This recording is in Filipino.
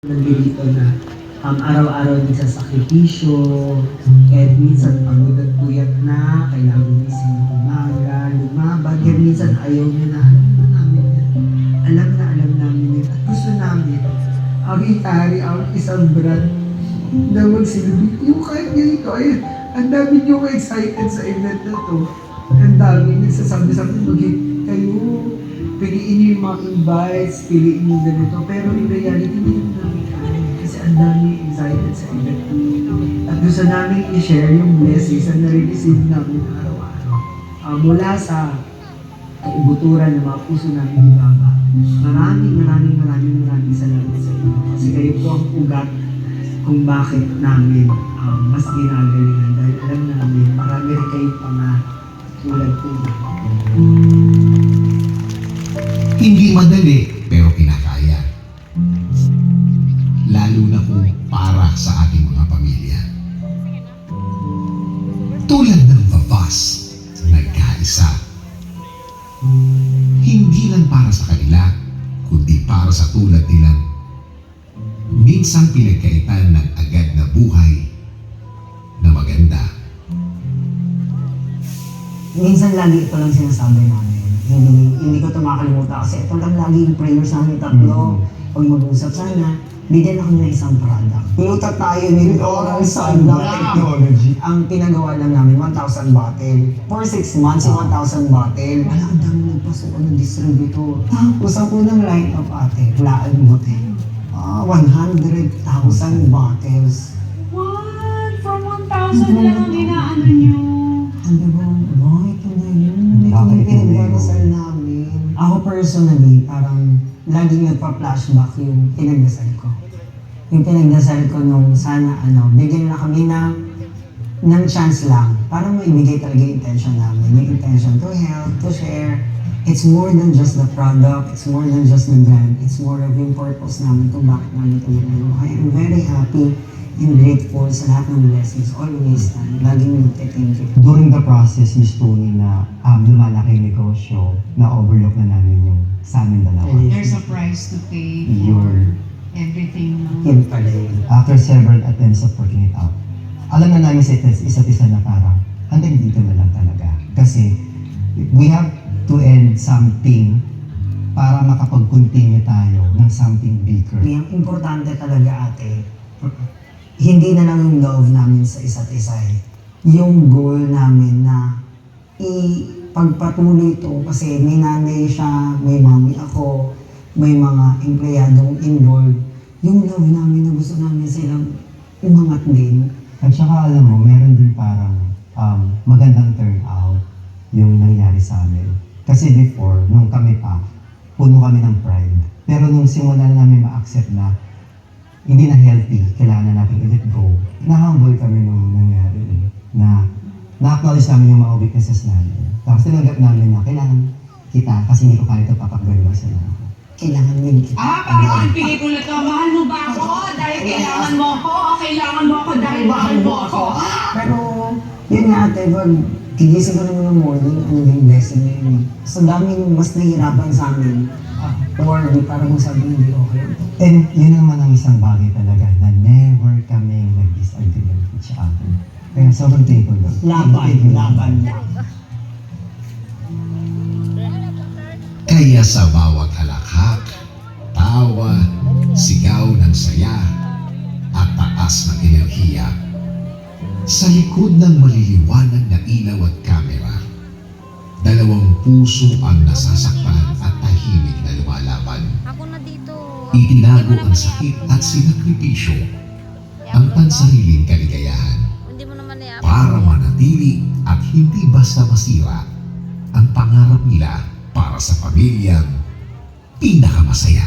Nandito na araw-araw din sa sakripisyo, kahit minsan pagod at puyat na, kailangan gumising ng umaga, lumabad, kaya minsan ayaw niya na, alam namin yan. Alam namin yun. At gusto namin, ang itari ang isang brand na magsilbi. Yung kahit ganito, ayun, ang dami niyo excited sa event na to. Ang dami nagsasabi-sabi, kayo, piliin niyo yung mga invites, piliin niyo ganito. Pero in reality, hindi namin kaya. Kasi ang dami excited sa event. At gusto namin i-share yung blessings na nare-receive namin araw-araw. Mula sa kaibuturan ng mga puso namin ibaba. Maraming salamat sa inyo. Kasi kayo po ang ugat kung bakit namin mas ginagalingan. Dahil alam namin, marami rin kayong pangarap tulad po. Hindi madali, pero kinakaya. Lalo na kung para sa ating mga pamilya. Tulad ng Vavas, nagkaisa. Hindi lang para sa kanila, kundi para sa tulad nilang minsang pinagkaitan ng agad na buhay na maganda. Minsan lagi ito lang sinasabi namin. Hindi ko ito makakalimutan kasi ito lang lagi yung prayers namin tatlo. Pag mag-usap sana, bigyan ako ng isang product. Luta tayo ni Oral Sun Technology. Ang pinagawa lang namin, 1,000 bottle. For 6 months, yung 1,000 bottle. Wala, ang dami nagpasukan ng distributor. Tapos ang unang line-up ate, Laan Bote. 100,000 bottles. What? From 1,000 lang ang inaano nyo? Ano ba? Ito na yun. Ito yung pinagdarasal namin. Ako personally, parang laging nagpa-flashback yung pinagdasal ko. Yung pinagdasal ko nung sana, bigyan na kami ng chance lang. Para maibigay talaga yung intention namin. Yung intention to help, to share. It's more than just the product. It's more than just the brand. It's more of yung purpose namin kung bakit namin ito ginagawa. I am very happy and grateful sa lahat ng blessings. Always, laging magte-thank you. During the process, Miss Tony, na lumalaki yung negosyo, na-overlook na namin yung sa amin dalawa. There's a price to pay for Your, everything. Yun pala yun. after several attempts of working it out, alam na namin sa isa't isa na parang hanggang dito na lang talaga. Kasi we have to end something para makapag-continue tayo ng something bigger. Ang importante talaga ate, hindi na lang yung love namin sa isa't isa eh. Yung goal namin na ipagpatuloy ito kasi may nanay siya, may mami ako, may mga empleyadong involved. Yung love namin na gusto namin silang umangat din. At saka alam mo, meron din parang magandang turnout yung nangyari sa amin. Kasi before, nung kami pa, puno kami ng pride. Pero nung simulan namin ma-accept na hindi na healthy, kailangan na natin i-let go. Na-humble kami nung nangyari na na-acknowledge namin yung mga weaknesses namin. Tapos tinanggap namin na kailangan kita kasi hindi ko kaya ito papagawin sa ako. Kailangan din kita. Parang ang pelikula to, mahal mo ba ako? Dahil kailangan mo ako? O kailangan mo ako dahil mahal mo ako? Pero, yun nga ate, pag gigising ko naman ng morning, ano yung blessing na yun. So daming mas nahihirapan sa amin. Or parang masabi hindi okay. And yun naman ang isang bagay talaga na never kaming nag-disagree with each other. Kaya sobrang thankful doon. Laban. Kaya sa bawat halakhak, tawa, sigaw ng saya, at taas ng enerhiya, sa likod ng maliliwanag na ilaw at kamera, dalawang puso ang nasasaktan at tahimik na lumalaban. Ako na dito. Itinago ang sakit at sinakripisyo, ang pansariling kaligayahan, Hindi mo naman niya. para manatili at hindi basta masira ang pangarap nila para sa pamilyang pinakamasaya.